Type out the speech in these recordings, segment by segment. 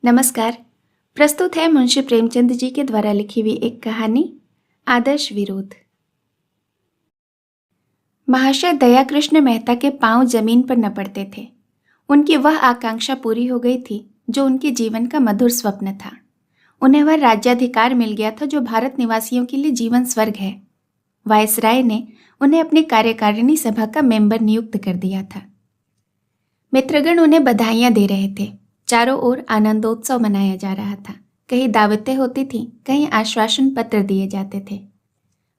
नमस्कार। प्रस्तुत है मुंशी प्रेमचंद जी के द्वारा लिखी हुई एक कहानी आदर्श विरोध। महाशय दयाकृष्ण मेहता के पांव जमीन पर न पड़ते थे। उनकी वह आकांक्षा पूरी हो गई थी जो उनके जीवन का मधुर स्वप्न था। उन्हें वह राज्याधिकार मिल गया था जो भारत निवासियों के लिए जीवन स्वर्ग है। वायसराय ने उन्हें अपनी कार्यकारिणी सभा का मेंबर नियुक्त कर दिया था। मित्रगण उन्हें बधाइयां दे रहे थे। चारों ओर आनंदोत्सव मनाया जा रहा था। कहीं दावतें होती थीं, कहीं आश्वासन पत्र दिए जाते थे।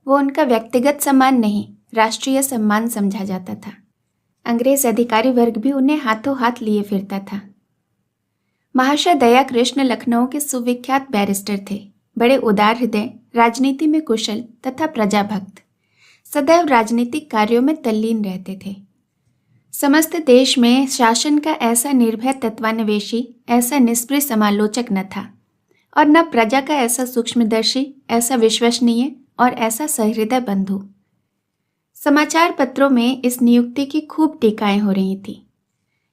वो उनका व्यक्तिगत सम्मान नहीं, राष्ट्रीय सम्मान समझा जाता था। अंग्रेज अधिकारी वर्ग भी उन्हें हाथों हाथ लिए फिरता था। महाशय दयाकृष्ण लखनऊ के सुविख्यात बैरिस्टर थे। बड़े उदार हृदय, राजनीति में कुशल तथा प्रजाभक्त, सदैव राजनीतिक कार्यों में तल्लीन रहते थे। समस्त देश में शासन का ऐसा निर्भय तत्वान्वेषी, ऐसा निष्प्रिय समालोचक न था, और न प्रजा का ऐसा सूक्ष्मदर्शी, ऐसा विश्वसनीय और ऐसा सहृदय बंधु। समाचार पत्रों में इस नियुक्ति की खूब टीकाएं हो रही थी।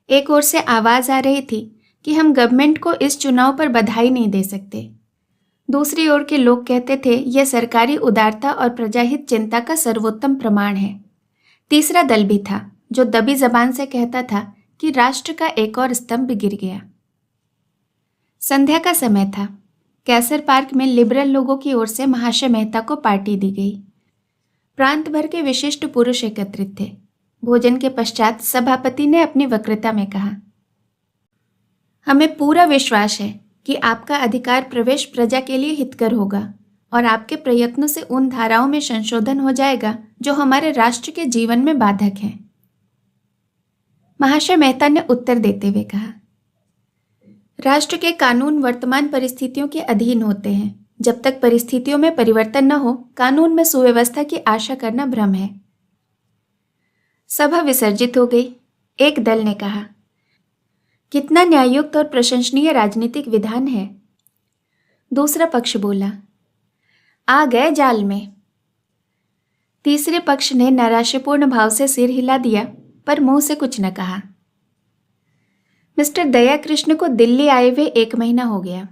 एक ओर से आवाज आ रही थी कि हम गवर्नमेंट को इस चुनाव पर बधाई नहीं दे सकते। दूसरी ओर के लोग कहते थे यह सरकारी उदारता और प्रजाहित चिंता का सर्वोत्तम प्रमाण है। तीसरा दल भी था जो दबी जबान से कहता था कि राष्ट्र का एक और स्तंभ गिर गया। संध्या का समय था। कैसर पार्क में लिबरल लोगों की ओर से महाशय मेहता को पार्टी दी गई। प्रांत भर के विशिष्ट पुरुष एकत्रित थे। भोजन के पश्चात सभापति ने अपनी वक्तृता में कहा, हमें पूरा विश्वास है कि आपका अधिकार प्रवेश प्रजा के लिए हितकर होगा और आपके प्रयत्नों से उन धाराओं में संशोधन हो जाएगा जो हमारे राष्ट्र के जीवन में बाधक हैं। महाशय मेहता ने उत्तर देते हुए कहा, राष्ट्र के कानून वर्तमान परिस्थितियों के अधीन होते हैं। जब तक परिस्थितियों में परिवर्तन न हो, कानून में सुव्यवस्था की आशा करना भ्रम है। सभा विसर्जित हो गई। एक दल ने कहा, कितना न्याययुक्त और प्रशंसनीय राजनीतिक विधान है। दूसरा पक्ष बोला, आ गए जाल में। तीसरे पक्ष ने नैराश्यपूर्ण भाव से सिर हिला दिया पर मुंह से कुछ न कहा। मिस्टर दयाकृष्ण को दिल्ली आए हुए 1 महीना हो गया।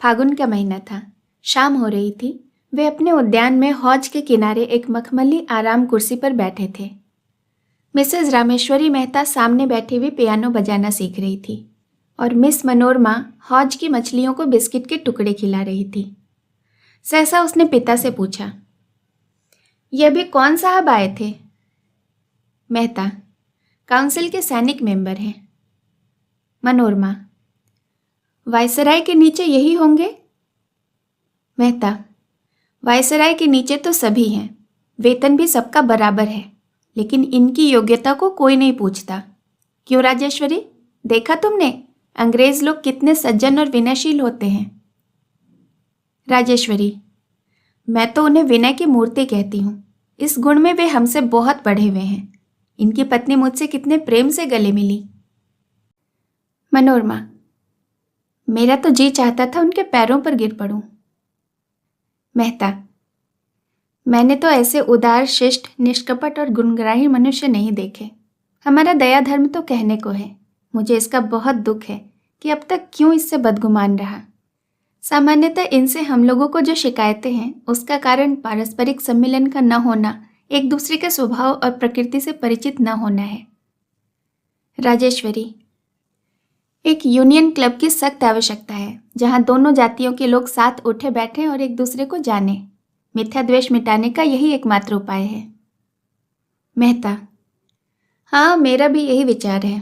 फागुन का महीना था। शाम हो रही थी। वे अपने उद्यान में हौज के किनारे एक मखमली आराम कुर्सी पर बैठे थे। मिसेज रामेश्वरी मेहता सामने बैठी हुई पियानो बजाना सीख रही थी और मिस मनोरमा हौज की मछलियों को बिस्किट के टुकड़े खिला रही थी। सहसा उसने पिता से पूछा, यह भी कौन साहब आए थे? मेहता, काउंसिल के सैनिक मेंबर हैं। मनोरमा, वायसराय के नीचे यही होंगे? मेहता, वायसराय के नीचे तो सभी हैं। वेतन भी सबका बराबर है, लेकिन इनकी योग्यता को कोई नहीं पूछता। क्यों राजेश्वरी, देखा तुमने अंग्रेज लोग कितने सज्जन और विनयशील होते हैं? राजेश्वरी, मैं तो उन्हें विनय की मूर्ति कहती हूँ। इस गुण में वे हमसे बहुत बढ़े हुए हैं। इनकी पत्नी मुझसे कितने प्रेम से गले मिली। मनोरमा, मेरा तो जी चाहता था उनके पैरों पर गिर पड़ूं। मेहता, मैंने तो ऐसे उदार, शिष्ट, निष्कपट और गुणग्राही मनुष्य नहीं देखे। हमारा दया धर्म तो कहने को है। मुझे इसका बहुत दुख है कि अब तक क्यों इससे बदगुमान रहा। सामान्यतः इनसे हम लोगों को जो शिकायतें हैं उसका कारण पारस्परिक सम्मिलन का न होना, एक दूसरे के स्वभाव और प्रकृति से परिचित न होना है। राजेश्वरी, एक यूनियन क्लब की सख्त आवश्यकता है जहां दोनों जातियों के लोग साथ उठे बैठे और एक दूसरे को जाने। मिथ्या द्वेष मिटाने का यही एकमात्र उपाय है। मेहता, हाँ, मेरा भी यही विचार है।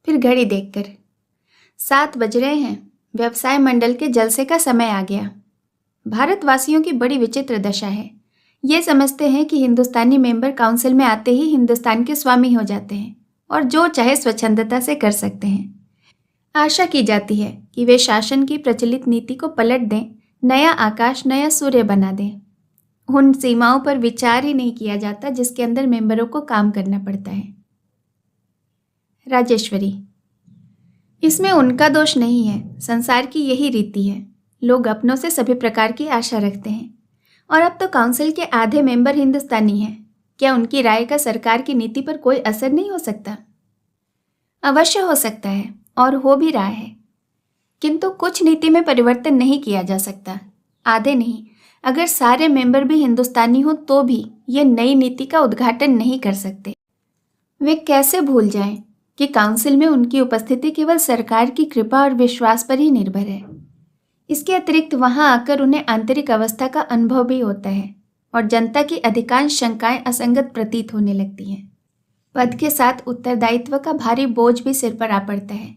फिर घड़ी देखकर 7 बज रहे हैं। व्यवसाय मंडल के जलसे का समय आ गया। भारतवासियों की बड़ी विचित्र दशा है। ये समझते हैं कि हिंदुस्तानी मेंबर काउंसिल में आते ही हिंदुस्तान के स्वामी हो जाते हैं और जो चाहे स्वच्छंदता से कर सकते हैं। आशा की जाती है कि वे शासन की प्रचलित नीति को पलट दें, नया आकाश, नया सूर्य बना दें। उन सीमाओं पर विचार ही नहीं किया जाता जिसके अंदर मेंबरों को काम करना पड़ता है। राजेश्वरी, इसमें उनका दोष नहीं है। संसार की यही रीति है। लोग अपनों से सभी प्रकार की आशा रखते हैं और अब तो काउंसिल के आधे मेंबर हिंदुस्तानी हैं। क्या उनकी राय का सरकार की नीति पर कोई असर नहीं हो सकता? अवश्य हो सकता है और हो भी रहा है। किंतु कुछ नीति में परिवर्तन नहीं किया जा सकता। आधे नहीं, अगर सारे मेंबर भी हिंदुस्तानी हो तो भी ये नई नीति का उद्घाटन नहीं कर सकते। वे कैसे भूल जाएं कि काउंसिल में उनकी उपस्थिति केवल सरकार की कृपा और विश्वास पर ही निर्भर है। इसके अतिरिक्त वहां आकर उन्हें आंतरिक अवस्था का अनुभव भी होता है और जनता की अधिकांश शंकाएं असंगत प्रतीत होने लगती हैं। पद के साथ उत्तरदायित्व का भारी बोझ भी सिर पर आ पड़ता है।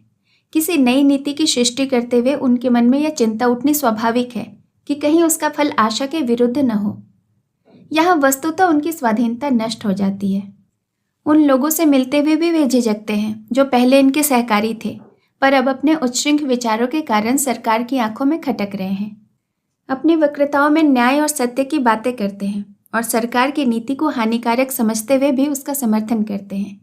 किसी नई नीति की सृष्टि करते हुए उनके मन में यह चिंता उठनी स्वाभाविक है कि कहीं उसका फल आशा के विरुद्ध न हो। यहाँ वस्तुतः उनकी स्वाधीनता नष्ट हो जाती है। उन लोगों से मिलते हुए भी वे झिझकते हैं जो पहले इनके सहकारी थे, पर अब अपने उच्छृंख विचारों के कारण सरकार की आंखों में खटक रहे हैं। अपनी वक्रताओं में न्याय और सत्य की बातें करते हैं और सरकार की नीति को हानिकारक समझते हुए भी उसका समर्थन करते हैं।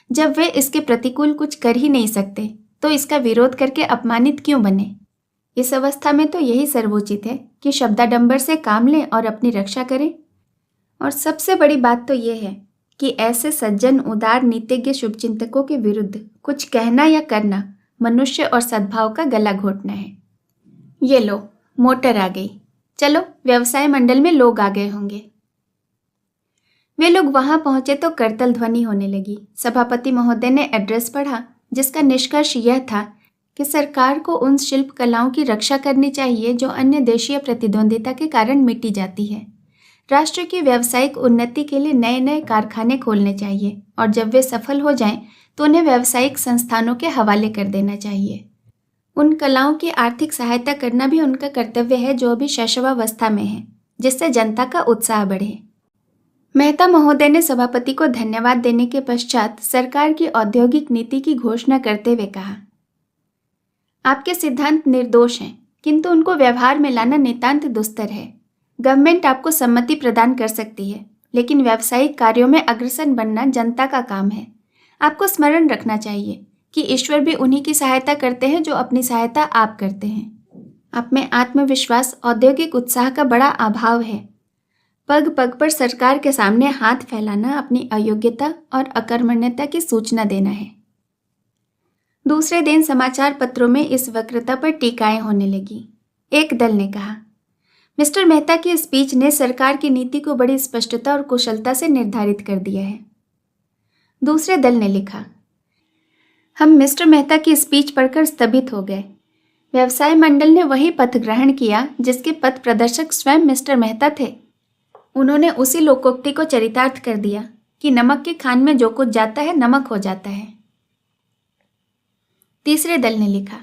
जब वे इसके प्रतिकूल कुछ कर ही नहीं सकते तो इसका विरोध करके अपमानित क्यों बने? इस अवस्था में तो यही सर्वोचित है कि शब्दाडंबर से काम लें और अपनी रक्षा करें। और सबसे बड़ी बात तो यह है कि ऐसे सज्जन उदार नीतिज्ञ शुभचिंतकों के विरुद्ध कुछ कहना या करना मनुष्य और सद्भाव का गला घोटना है। ये लो, मोटर आ गई। चलो, व्यवसाय मंडल में लोग आ गए होंगे। वे लोग वहां पहुंचे तो करतल ध्वनि होने लगी। सभापति महोदय ने एड्रेस पढ़ा जिसका निष्कर्ष यह था कि सरकार को उन शिल्प कलाओं की रक्षा करनी चाहिए जो अन्य देशीय प्रतिद्वंदिता के कारण मिटी जाती है। राष्ट्र की व्यावसायिक उन्नति के लिए नए नए कारखाने खोलने चाहिए और जब वे सफल हो जाएं तो उन्हें व्यावसायिक संस्थानों के हवाले कर देना चाहिए। उन कलाओं की आर्थिक सहायता करना भी उनका कर्तव्य है जो अभी शैशवावस्था में है, जिससे जनता का उत्साह बढ़े। मेहता महोदय ने सभापति को धन्यवाद देने के पश्चात सरकार की औद्योगिक नीति की घोषणा करते हुए कहा, आपके सिद्धांत निर्दोष हैं, किंतु उनको व्यवहार में लाना नितांत दुस्तर है। गवर्नमेंट आपको सम्मति प्रदान कर सकती है, लेकिन व्यावसायिक कार्यों में अग्रसर बनना जनता का काम है। आपको स्मरण रखना चाहिए कि ईश्वर भी उन्हीं की सहायता करते हैं जो अपनी सहायता आप करते हैं। आप में आत्मविश्वास, औद्योगिक उत्साह का बड़ा अभाव है। पग पग पर सरकार के सामने हाथ फैलाना अपनी अयोग्यता और अकर्मण्यता की सूचना देना है। दूसरे दिन समाचार पत्रों में इस वक्रता पर टीकाएं होने लगी। एक दल ने कहा, मिस्टर मेहता की स्पीच ने सरकार की नीति को बड़ी स्पष्टता और कुशलता से निर्धारित कर दिया है। दूसरे दल ने लिखा, हम मिस्टर मेहता की स्पीच पढ़कर स्तंभित हो गए। व्यवसाय मंडल ने वही पथ ग्रहण किया जिसके पथ प्रदर्शक स्वयं मिस्टर मेहता थे। उन्होंने उसी लोकोक्ति को चरितार्थ कर दिया कि नमक के खान में जो कुछ जाता है नमक हो जाता है। तीसरे दल ने लिखा,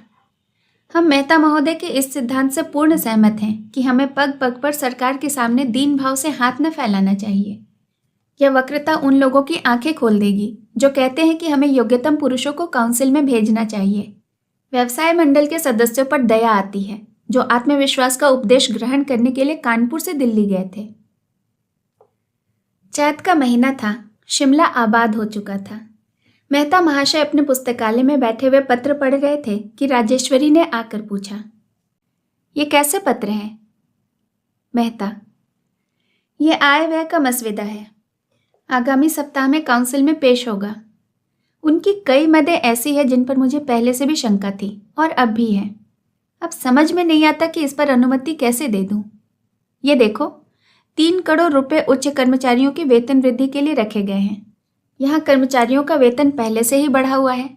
हम मेहता महोदय के इस सिद्धांत से पूर्ण सहमत हैं कि हमें पग पग पर सरकार के सामने दीन भाव से हाथ न फैलाना चाहिए। यह वक्रता उन लोगों की आंखें खोल देगी जो कहते हैं कि हमें योग्यतम पुरुषों को काउंसिल में भेजना चाहिए। व्यवसाय मंडल के सदस्यों पर दया आती है जो आत्मविश्वास का उपदेश ग्रहण करने के लिए कानपुर से दिल्ली गए थे। चैत का महीना था, शिमला आबाद हो चुका था। मेहता महाशय अपने पुस्तकालय में बैठे हुए पत्र पढ़ रहे थे कि राजेश्वरी ने आकर पूछा, ये कैसे पत्र हैं? मेहता, ये आय व्यय का मसविदा है, आगामी सप्ताह में काउंसिल में पेश होगा। उनकी कई मदें ऐसी है जिन पर मुझे पहले से भी शंका थी और अब भी है। अब समझ में नहीं आता कि इस पर अनुमति कैसे दे दूं। ये देखो, 3 करोड़ रुपए उच्च कर्मचारियों की वेतन वृद्धि के लिए रखे गए हैं। यहाँ कर्मचारियों का वेतन पहले से ही बढ़ा हुआ है,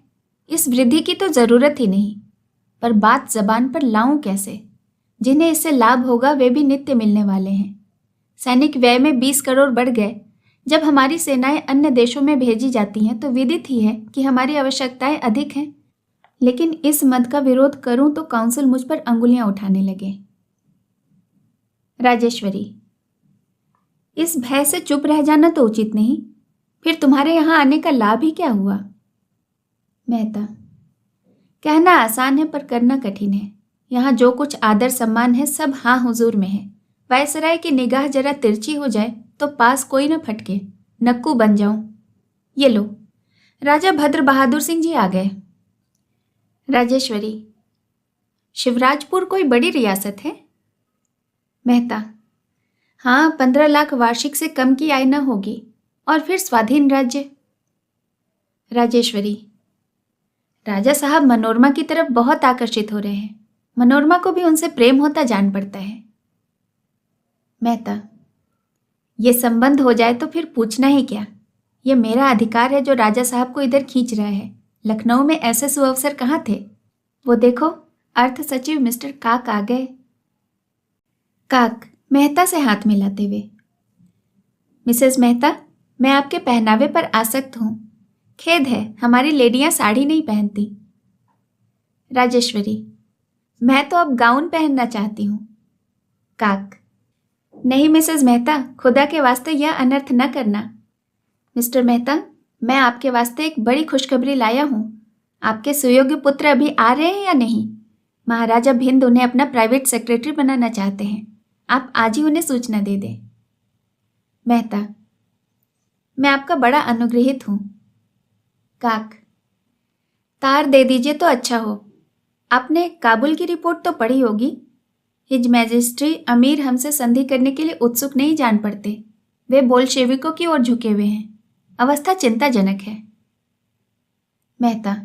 इस वृद्धि की तो जरूरत ही नहीं। पर बात जबान पर लाऊं कैसे? जिन्हें इससे लाभ होगा वे भी नित्य मिलने वाले हैं। सैनिक व्यय में 20 करोड़ बढ़ गए। जब हमारी सेनाएं अन्य देशों में भेजी जाती हैं तो विदित ही है कि हमारी आवश्यकताएं अधिक हैं। लेकिन इस मद का विरोध करूं तो काउंसिल मुझ पर अंगुलियां उठाने लगे। राजेश्वरी, इस भय से चुप रह जाना तो उचित नहीं। फिर तुम्हारे यहां आने का लाभ ही क्या हुआ? मेहता, कहना आसान है पर करना कठिन है। यहाँ जो कुछ आदर सम्मान है सब हाँ हुजूर में है। वायसराय की निगाह जरा तिरछी हो जाए तो पास कोई न फटके, नक्कू बन जाऊं। ये लो, राजा भद्र बहादुर सिंह जी आ गए। राजेश्वरी, शिवराजपुर कोई बड़ी रियासत है? मेहता, हाँ, 15 लाख वार्षिक से कम की आय न होगी और फिर स्वाधीन राज्य। राजेश्वरी, राजा साहब मनोरमा की तरफ बहुत आकर्षित हो रहे हैं। मनोरमा को भी उनसे प्रेम होता जान पड़ता है। मेहता, ये संबंध हो जाए तो फिर पूछना ही क्या। ये मेरा अधिकार है जो राजा साहब को इधर खींच रहा है। लखनऊ में ऐसे सुअवसर कहाँ थे। वो देखो, अर्थ सचिव मिस्टर काक आ गए। काक मेहता से हाथ मिलाते हुए, मिसेस मेहता, मैं आपके पहनावे पर आसक्त हूं। खेद है, हमारी लेडियां साड़ी नहीं पहनती। राजेश्वरी, मैं तो अब गाउन पहनना चाहती हूं। काक, नहीं मिसेस मेहता, खुदा के वास्ते यह अनर्थ न करना। मिस्टर मेहता, मैं आपके वास्ते एक बड़ी खुशखबरी लाया हूं। आपके सुयोग्य पुत्र अभी आ रहे हैं या नहीं? महाराजा भिंद उन्हें अपना प्राइवेट सेक्रेटरी बनाना चाहते हैं। आप आज ही उन्हें सूचना दे दें। मेहता, मैं आपका बड़ा अनुग्रहित हूं। काक, तार दे दीजिए तो अच्छा हो। आपने काबुल की रिपोर्ट तो पढ़ी होगी। हिज मैजेस्ट्री अमीर हमसे संधि करने के लिए उत्सुक नहीं जान पड़ते। वे बोल्शेविकों की ओर झुके हुए हैं। अवस्था चिंताजनक है। मेहता,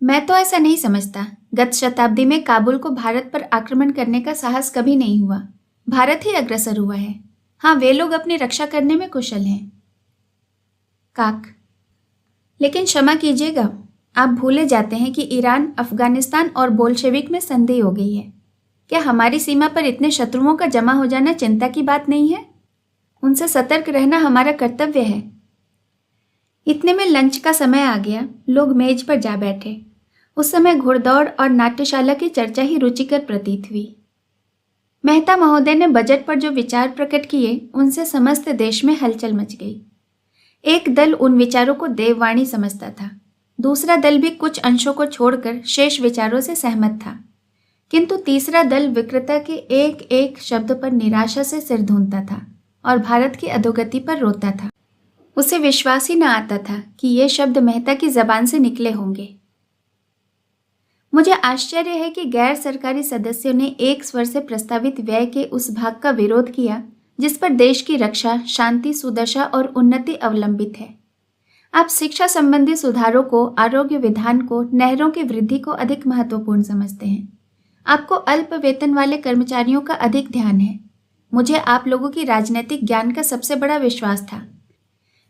मैं तो ऐसा नहीं समझता। गत शताब्दी में काबुल को भारत पर आक्रमण करने का साहस कभी नहीं हुआ। भारत ही अग्रसर हुआ है। हाँ, वे लोग अपनी रक्षा करने में कुशल हैं। काक, लेकिन क्षमा कीजिएगा, आप भूले जाते हैं कि ईरान, अफगानिस्तान और बोल्शेविक में संधि हो गई है। क्या हमारी सीमा पर इतने शत्रुओं का जमा हो जाना चिंता की बात नहीं है? उनसे सतर्क रहना हमारा कर्तव्य है। इतने में लंच का समय आ गया। लोग मेज पर जा बैठे। उस समय घुड़दौड़ और नाट्यशाला की चर्चा ही रुचिकर प्रतीत हुई। मेहता महोदय ने बजट पर जो विचार प्रकट किए, उनसे समस्त देश में हलचल मच गई। एक दल उन विचारों को देववाणी समझता था, दूसरा दल भी कुछ अंशों को छोड़कर शेष विचारों से सहमत था, किंतु तीसरा दल विक्रेता के एक एक शब्द पर निराशा से सिर धूनता था और भारत की अधोगति पर रोता था। उसे विश्वास ही न आता था कि ये शब्द मेहता की जबान से निकले होंगे। मुझे आश्चर्य है कि गैर सरकारी सदस्यों ने एक स्वर से प्रस्तावित व्यय के उस भाग का विरोध किया जिस पर देश की रक्षा, शांति, सुदशा और उन्नति अवलंबित है। आप शिक्षा संबंधी सुधारों को, आरोग्य विधान को, नहरों की वृद्धि को अधिक महत्वपूर्ण समझते हैं। आपको अल्प वेतन वाले कर्मचारियों का अधिक ध्यान है। मुझे आप लोगों की राजनीतिक ज्ञान का सबसे बड़ा विश्वास था।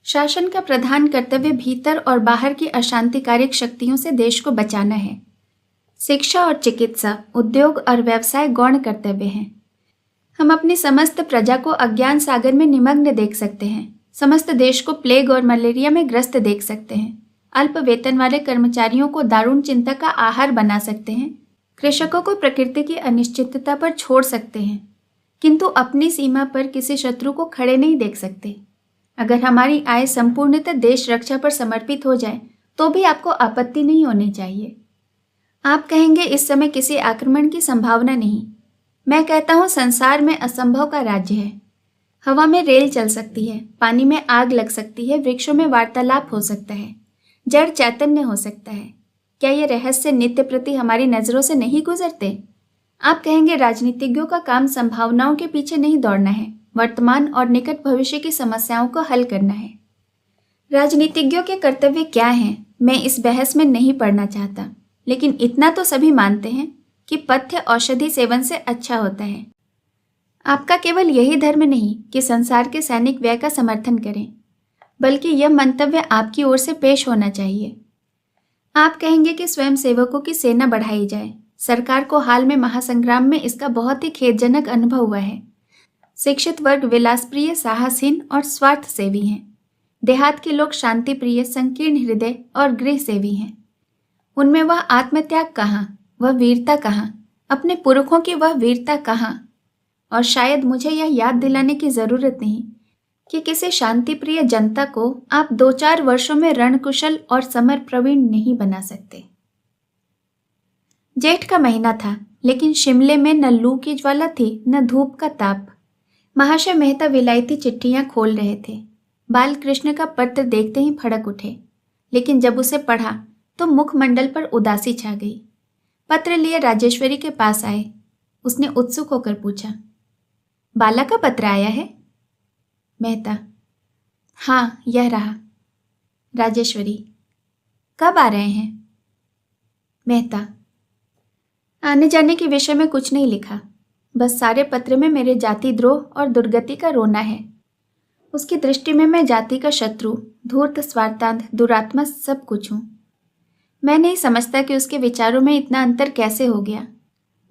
शासन का प्रधान कर्तव्य भीतर और बाहर की अशांतिकारक शक्तियों से देश को बचाना है। शिक्षा और चिकित्सा, उद्योग और व्यवसाय गौण कर्तव्य हैं। हम अपनी समस्त प्रजा को अज्ञान सागर में निमग्न देख सकते हैं। समस्त देश को प्लेग और मलेरिया में ग्रस्त देख सकते हैं। अल्प वेतन वाले कर्मचारियों को दारुण चिंता का आहार बना सकते हैं। कृषकों को प्रकृति की अनिश्चितता पर छोड़ सकते हैं, किंतु अपनी सीमा पर किसी शत्रु को खड़े नहीं देख सकते। अगर हमारी आय संपूर्णतः देश रक्षा पर समर्पित हो जाए तो भी आपको आपत्ति नहीं होनी चाहिए। आप कहेंगे इस समय किसी आक्रमण की संभावना नहीं। मैं कहता हूँ संसार में असंभव का राज्य है। हवा में रेल चल सकती है, पानी में आग लग सकती है, वृक्षों में वार्तालाप हो सकता है, जड़ चैतन्य हो सकता है। क्या ये रहस्य नित्य प्रति हमारी नजरों से नहीं गुजरते? आप कहेंगे राजनीतिज्ञों का काम संभावनाओं के पीछे नहीं दौड़ना है, वर्तमान और निकट भविष्य की समस्याओं को हल करना है। राजनीतिज्ञों के कर्तव्य क्या हैं, मैं इस बहस में नहीं पढ़ना चाहता, लेकिन इतना तो सभी मानते हैं कि पथ्य औषधि सेवन से अच्छा होता है। आपका केवल यही धर्म नहीं कि संसार के सैनिक व्यय का समर्थन करें, बल्कि यह मंतव्य आपकी ओर से पेश होना चाहिए। आप कहेंगे कि स्वयं सेवकों की सेना बढ़ाई जाए। सरकार को हाल में महासंग्राम में इसका बहुत ही खेदजनक अनुभव हुआ है। शिक्षित वर्ग विलासप्रिय, साहसहीन और स्वार्थ सेवी हैं। देहात के लोग शांति प्रिय, संकीर्ण हृदय और गृह सेवी हैं। उनमें वह आत्मत्याग कहाँ, वह वीरता कहाँ, अपने पुरखों की वह वीरता कहाँ? और शायद मुझे यह याद दिलाने की जरूरत नहीं कि किसी शांति प्रिय जनता को आप 2-4 वर्षों में रणकुशल और समर प्रवीण नहीं बना सकते। जेठ का महीना था, लेकिन शिमले में न लू की ज्वाला थी न धूप का ताप। महाशय मेहता विलायती चिट्ठियां खोल रहे थे। बाल कृष्ण का पत्र देखते ही फड़क उठे, लेकिन जब उसे पढ़ा तो मुखमंडल पर उदासी छा गई। पत्र लिए राजेश्वरी के पास आए। उसने उत्सुक होकर पूछा, बाला का पत्र आया है? मेहता, हाँ, यह रहा। राजेश्वरी, कब आ रहे हैं? मेहता, आने जाने के विषय में कुछ नहीं लिखा, बस सारे पत्र में मेरे जाति द्रोह और दुर्गति का रोना है। उसकी दृष्टि में मैं जाति का शत्रु, धूर्त, स्वार्थांध, दुरात्मा सब कुछ हूँ। मैं नहीं समझता कि उसके विचारों में इतना अंतर कैसे हो गया।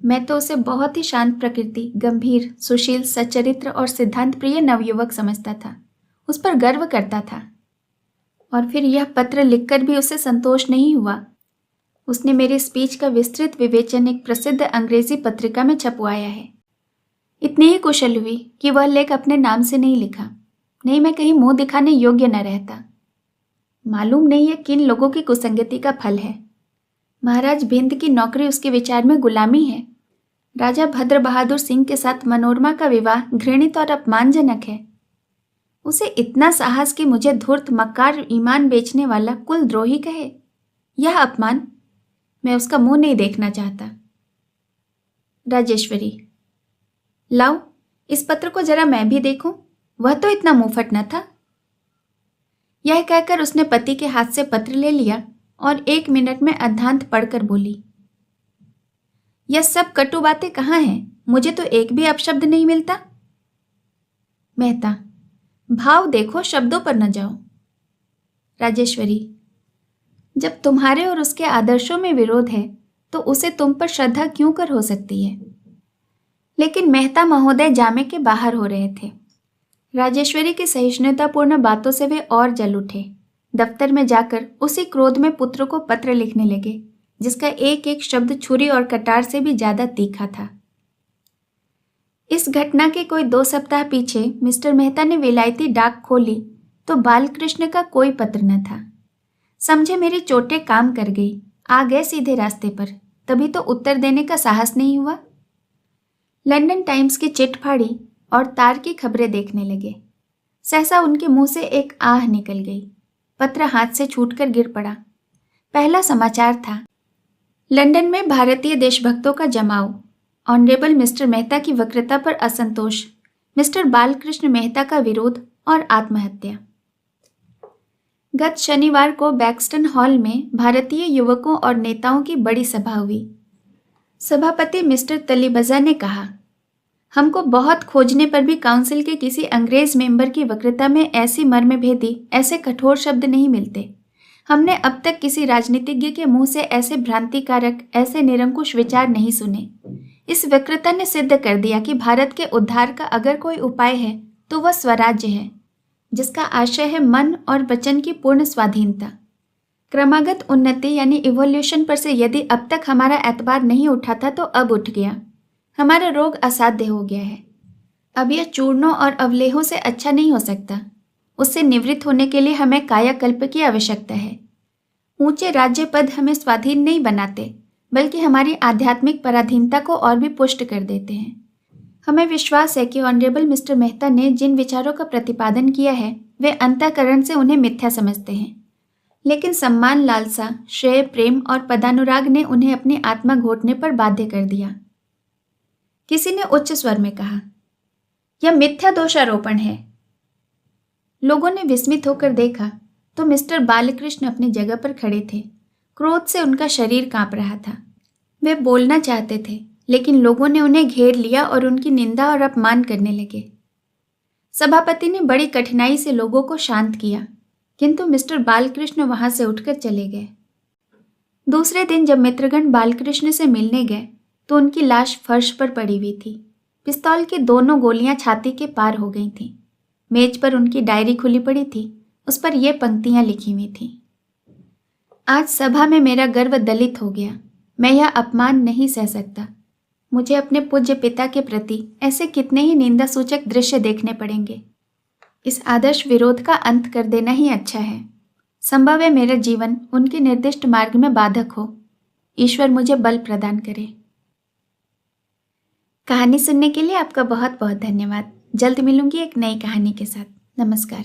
मैं तो उसे बहुत ही शांत प्रकृति, गंभीर, सुशील, सच्चरित्र और सिद्धांत प्रिय नवयुवक समझता था, उस पर गर्व करता था। और फिर यह पत्र लिखकर भी उसे संतोष नहीं हुआ। उसने मेरी स्पीच का विस्तृत विवेचन एक प्रसिद्ध अंग्रेजी पत्रिका में छपवाया है। इतनी ही कुशल हुई कि वह लेख अपने नाम से नहीं लिखा, नहीं मैं कहीं मुंह दिखाने योग्य न रहता। मालूम नहीं है किन लोगों की कुसंगति का फल है। महाराज भिंद की नौकरी उसके विचार में गुलामी है। राजा भद्र बहादुर सिंह के साथ मनोरमा का विवाह घृणित और अपमानजनक है। उसे इतना साहस कि मुझे धूर्त, मक्कार, ईमान बेचने वाला कुलद्रोही कहे। यह अपमान, मैं उसका मुंह नहीं देखना चाहता। राजेश्वरी, लाओ इस पत्र को जरा मैं भी देखूं, वह तो इतना मुंहफट न था। यह कहकर उसने पति के हाथ से पत्र ले लिया और 1 मिनट में अधांत पढ़कर बोली, यह सब कटु बातें कहाँ हैं? मुझे तो एक भी अपशब्द नहीं मिलता। मेहता, भाव देखो, शब्दों पर न जाओ। राजेश्वरी, जब तुम्हारे और उसके आदर्शों में विरोध है तो उसे तुम पर श्रद्धा क्यों कर हो सकती है? लेकिन मेहता महोदय जामे के बाहर हो रहे थे। राजेश्वरी की सहिष्णुतापूर्ण बातों से वे और जल उठे। दफ्तर में जाकर उसी क्रोध में पुत्र को पत्र लिखने लगे, जिसका एक एक शब्द छुरी और कटार से भी ज्यादा तीखा था। इस घटना के कोई 2 सप्ताह पीछे मिस्टर मेहता ने विलायती डाक खोली तो बालकृष्ण का कोई पत्र न था। समझे मेरी चोटें काम कर गई, आ गए सीधे रास्ते पर, तभी तो उत्तर देने का साहस नहीं हुआ। लंदन टाइम्स की चिट फाड़ी और तार की खबरें देखने लगे। सहसा उनके मुंह से एक आह निकल गई। पत्र हाथ से छूटकर गिर पड़ा। पहला समाचार था, लंदन में भारतीय देशभक्तों का जमाव, ऑनरेबल मिस्टर मेहता की वक्रता पर असंतोष, मिस्टर बालकृष्ण मेहता का विरोध और आत्महत्या। गत शनिवार को बैक्सटन हॉल में भारतीय युवकों और नेताओं की बड़ी सभा हुई। सभापति मिस्टर तलीबजा ने कहा, हमको बहुत खोजने पर भी काउंसिल के किसी अंग्रेज मेंबर की वक्रता में ऐसी मर्मभेदी, ऐसे कठोर शब्द नहीं मिलते। हमने अब तक किसी राजनीतिज्ञ के मुंह से ऐसे भ्रांतिकारक, ऐसे निरंकुश विचार नहीं सुने। इस वक्रता ने सिद्ध कर दिया कि भारत के उद्धार का अगर कोई उपाय है तो वह स्वराज्य है, जिसका आशय है मन और वचन की पूर्ण स्वाधीनता। क्रमागत उन्नति यानी इवोल्यूशन पर से यदि अब तक हमारा एतबार नहीं उठा था तो अब उठ गया। हमारा रोग असाध्य हो गया है। अब यह चूर्णों और अवलेहों से अच्छा नहीं हो सकता। उससे निवृत्त होने के लिए हमें कायाकल्प की आवश्यकता है। ऊंचे राज्य पद हमें स्वाधीन नहीं बनाते, बल्कि हमारी आध्यात्मिक पराधीनता को और भी पुष्ट कर देते हैं। हमें विश्वास है कि ऑनरेबल मिस्टर मेहता ने जिन विचारों का प्रतिपादन किया है वे अंतःकरण से उन्हें मिथ्या समझते हैं, लेकिन सम्मान, लालसा, श्रेय, प्रेम और पदानुराग ने उन्हें अपनी आत्मा घोटने पर बाध्य कर दिया। किसी ने उच्च स्वर में कहा, यह मिथ्या दोषारोपण है। लोगों ने विस्मित होकर देखा तो मिस्टर बालकृष्ण अपनी जगह पर खड़े थे। क्रोध से उनका शरीर कांप रहा था। वे बोलना चाहते थे, लेकिन लोगों ने उन्हें घेर लिया और उनकी निंदा और अपमान करने लगे। सभापति ने बड़ी कठिनाई से लोगों को शांत किया, किंतु मिस्टर बालकृष्ण वहां से उठकर चले गए। दूसरे दिन जब मित्रगण बालकृष्ण से मिलने गए तो उनकी लाश फर्श पर पड़ी हुई थी। पिस्तौल की दोनों गोलियां छाती के पार हो गई थीं। मेज पर उनकी डायरी खुली पड़ी थी, उस पर ये पंक्तियां लिखी हुई थीं, आज सभा में मेरा गर्व दलित हो गया। मैं यह अपमान नहीं सह सकता। मुझे अपने पूज्य पिता के प्रति ऐसे कितने ही निंदा सूचक दृश्य देखने पड़ेंगे। इस आदर्श विरोध का अंत कर देना ही अच्छा है। संभव है मेरा जीवन उनके निर्दिष्ट मार्ग में बाधक हो। ईश्वर मुझे बल प्रदान करे। कहानी सुनने के लिए आपका बहुत बहुत धन्यवाद। जल्द मिलूंगी एक नई कहानी के साथ। नमस्कार।